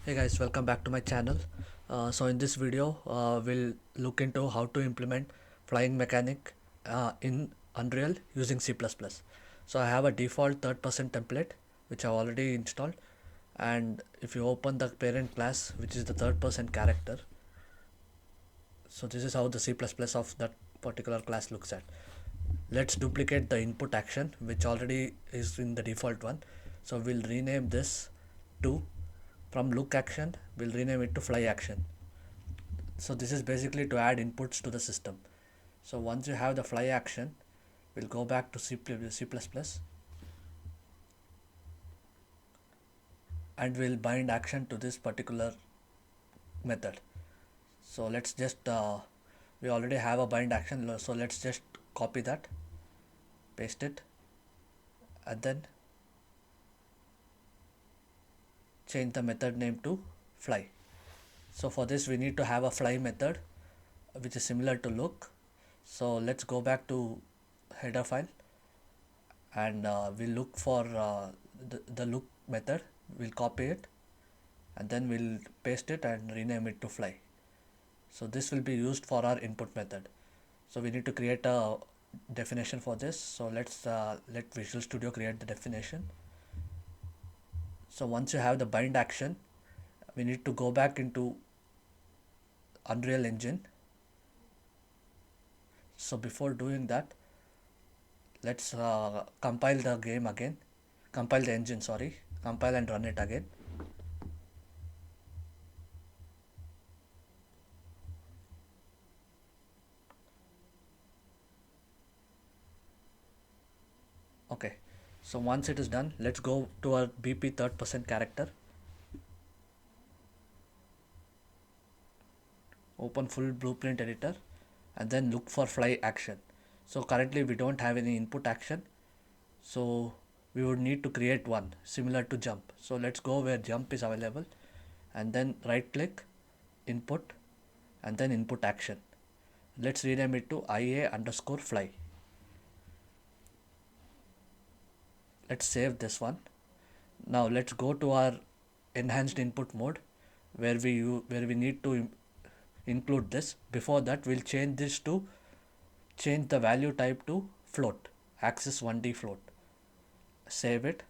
Hey guys, welcome back to my channel. So in this video, we'll look into how to implement flying mechanic in Unreal using C++. So I have a default third person template which I've already installed, and if you open the parent class, which is the third person character, so this is how the C++ of that particular class looks at. Let's duplicate the input action which already is in the default one. So we'll rename this to, from look action we'll rename it to fly action. So this is basically to add inputs to the system. So once you have the fly action, we'll go back to C++ and we'll bind action to this particular method. So let's just we already have a bind action, so let's just copy that, paste it, and then change the method name to fly. So for this we need to have a fly method which is similar to look. So let's go back to header file and we'll look for the look method. We'll copy it and then we'll paste it and rename it to fly. So this will be used for our input method. So we need to create a definition for this. So let's let Visual Studio create the definition. So once you have the bind action, we need to go back into Unreal Engine. So before doing that, let's compile the game again, compile the engine, sorry, compile and run it again. Okay, so once it is done, let's go to our BP third person character, open full blueprint editor, and then look for fly action. So currently we don't have any input action, so we would need to create one similar to jump. So let's go where jump is available and then right click, input, and then input action. Let's rename it to IA underscore fly. Let's save this one. Now let's go to our enhanced input mode where we need to include this. Before that, we'll change this to change the value type to float, axis 1D float. Save it.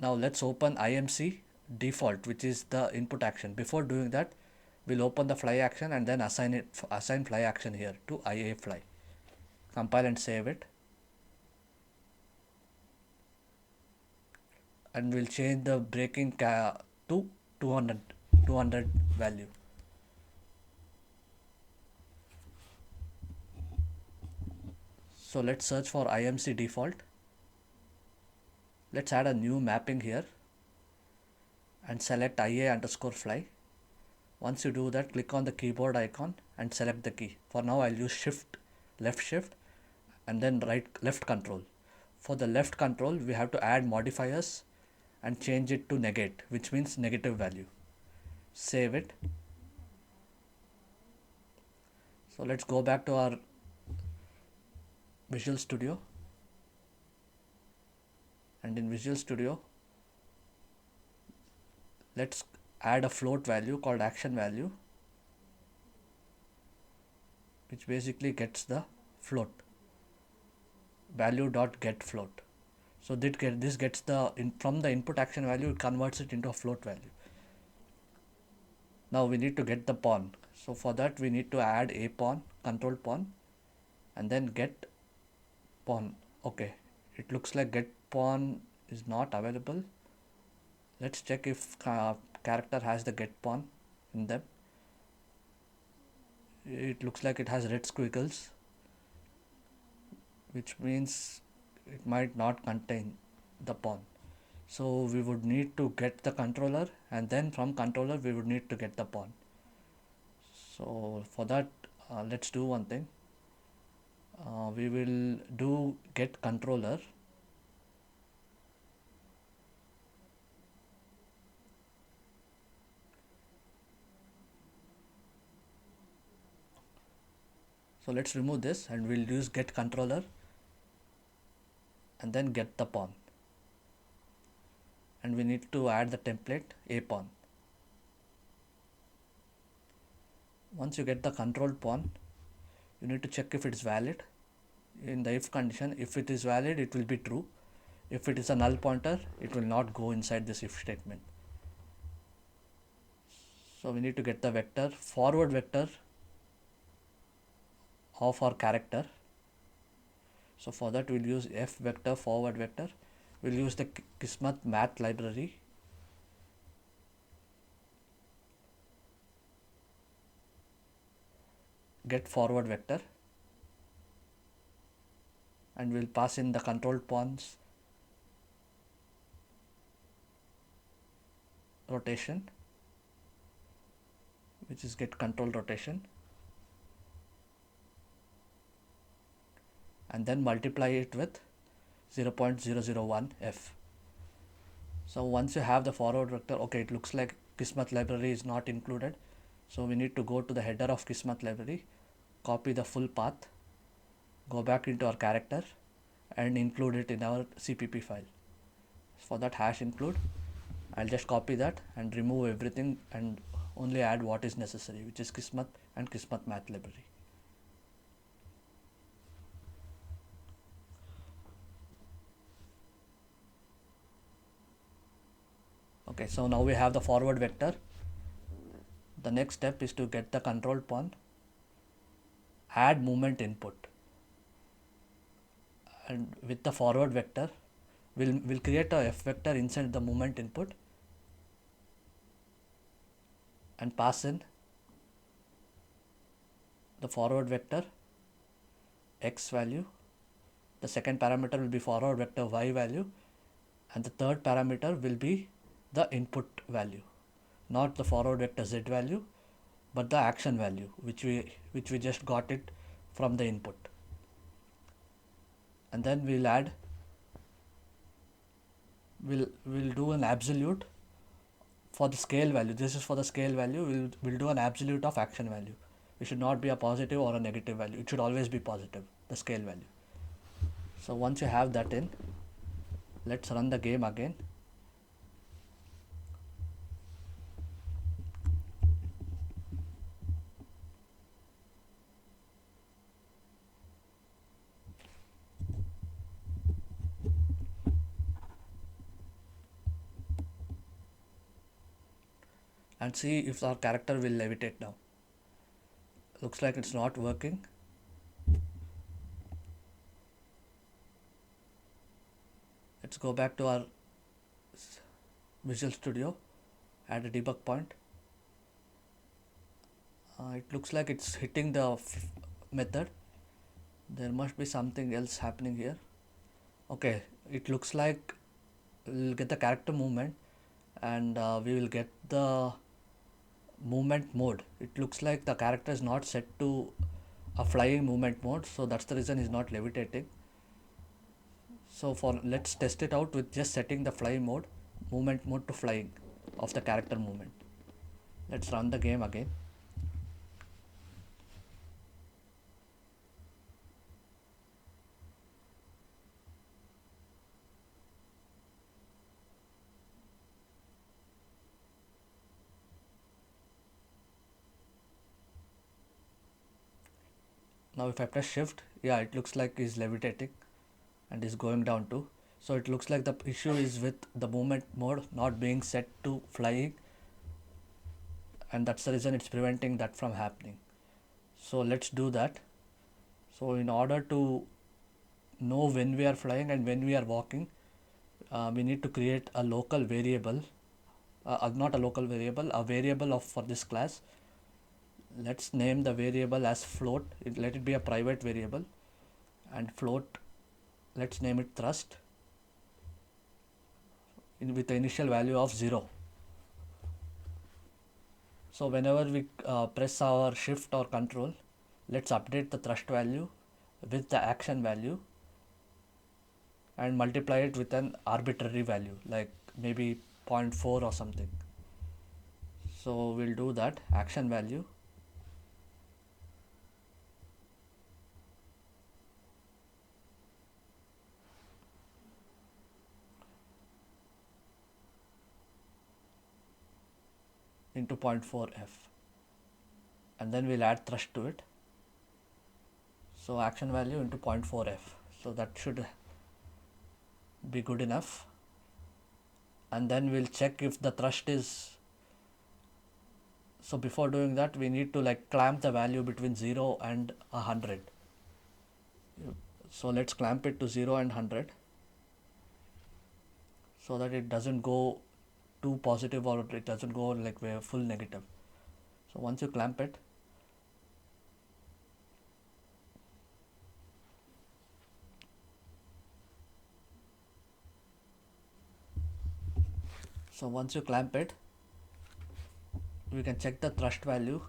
Now let's open IMC default, which is the input action. Before doing that, we'll open the fly action and then assign fly action here to IA fly. Compile and save it. And we'll change the braking to 200 value. So let's search for IMC default. Let's add a new mapping here and select IA underscore fly. Once you do that, click on the keyboard icon and select the key. For now, I'll use left shift, and then left control. For the left control, we have to add modifiers and change it to negate, which means negative value. Save it. So let's go back to our Visual Studio, and in Visual Studio, let's add a float value called action value, which basically gets the float value dot get float. So this gets the from the input action value, it converts it into a float value. Now we need to get the pawn. So for that we need to add a pawn, control pawn, and then get pawn. Okay, it looks like get pawn is not available. Let's check if character has the get pawn in them. It looks like it has red squiggles, which means it might not contain the pawn. So we would need to get the controller, and then from controller we would need to get the pawn. So for that, let's do one thing. We will do get controller, so let's remove this and we'll use get controller and then get the pawn. and we need to add the template a pawn. Once you get the control pawn, you need to check if it is valid. In the if condition, if it is valid, it will be true. If it is a null pointer, it will not go inside this if statement. So we need to get the vector, forward vector of our character. So for that we'll use f vector forward vector. We'll use the Kismet math library. Get forward vector, and we'll pass in the control pawns rotation, which is get control rotation, and then multiply it with 0.001 f. So once you have the forward vector, okay, it looks like Kismet library is not included, so we need to go to the header of Kismet library, copy the full path, go back into our character and include it in our CPP file. For that hash include, I'll just copy that and remove everything and only add what is necessary, which is Kismet and Kismet math library. Okay, so now we have the forward vector. The next step is to get the control pawn, add movement input, and with the forward vector we'll create a f vector inside the movement input and pass in the forward vector x value, the second parameter will be forward vector y value, and the third parameter will be the input value, not the forward vector z value but the action value which we just got it from the input. And then we'll do an absolute for the scale value. This is for the scale value. We'll do an absolute of action value. It should not be a positive or a negative value. It should always be positive, the scale value. So once you have that in, let's run the game again. And see if our character will levitate now. Looks like it's not working. Let's go back to our Visual Studio, add a debug point. It looks like it's hitting the method. There must be something else happening here. Okay, it looks like we'll get the character movement and we will get the movement mode. It looks like the character is not set to a flying movement mode, so that's the reason he's not levitating. So let's test it out with just setting the fly mode, movement mode to flying of the character movement. Let's run the game again. Now if I press shift, yeah, it looks like he's levitating and is going down too. So it looks like the issue is with the movement mode not being set to flying, and that's the reason it's preventing that from happening. So let's do that. So in order to know when we are flying and when we are walking, we need to create a local variable, not a local variable, a variable for this class. Let's name the variable as float. Let it be a private variable, and float, let's name it thrust with the initial value of 0. So whenever we press our shift or control, let's update the thrust value with the action value and multiply it with an arbitrary value like maybe 0.4 or something. So we'll do that, action value, into 0.4 f, and then we'll add thrust to it. So action value into 0.4 f, so that should be good enough. And then we'll check if the thrust is, so before doing that we need to like clamp the value between 0 and 100. So let's clamp it to 0 and 100 so that it doesn't go too positive or it doesn't go like full negative. So once you clamp it, we can check the thrust value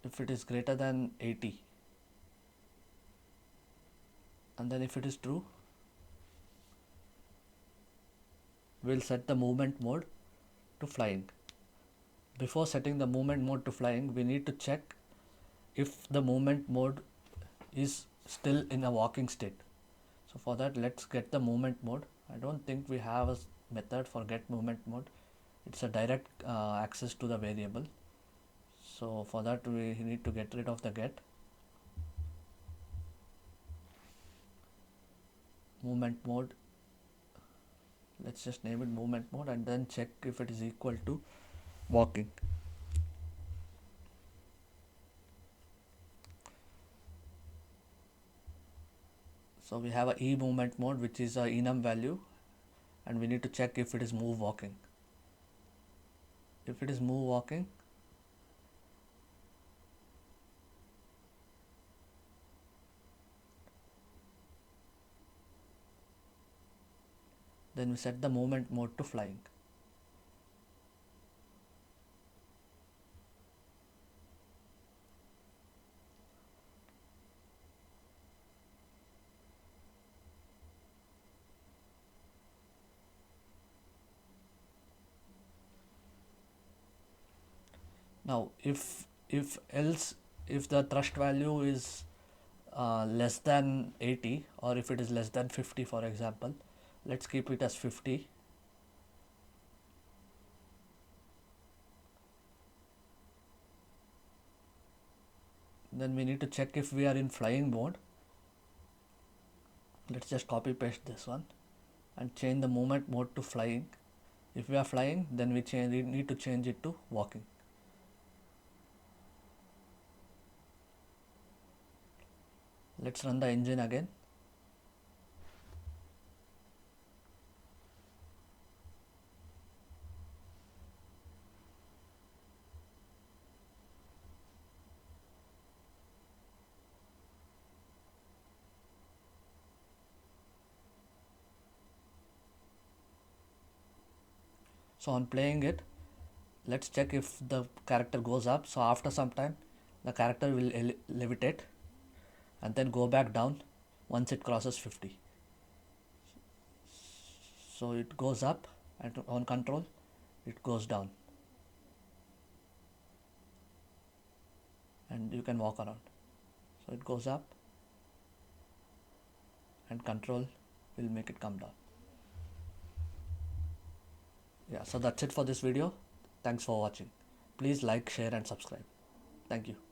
if it is greater than 80, and then if it is true, we'll set the movement mode to flying. Before setting the movement mode to flying, we need to check if the movement mode is still in a walking state. So for that, let's get the movement mode. I don't think we have a method for get movement mode. It's a direct access to the variable. So for that, we need to get rid of the get. Movement mode, let's just name it movement mode, and then check if it is equal to walking. So we have a E movement mode, which is a enum value, and we need to check if it is move walking. If it is move walking, then we set the movement mode to flying. Now if the thrust value is less than 80, or if it is less than 50, for example, let's keep it as 50. Then we need to check if we are in flying mode. Let's just copy paste this one and change the movement mode to flying. If we are flying, then we need to change it to walking. Let's run the engine again. So on playing it, let's check if the character goes up. So after some time, the character will levitate and then go back down once it crosses 50. So it goes up, and on control it goes down, and you can walk around. So it goes up, and control will make it come down. Yeah, so that's it for this video. Thanks for watching. Please like, share and subscribe. Thank you.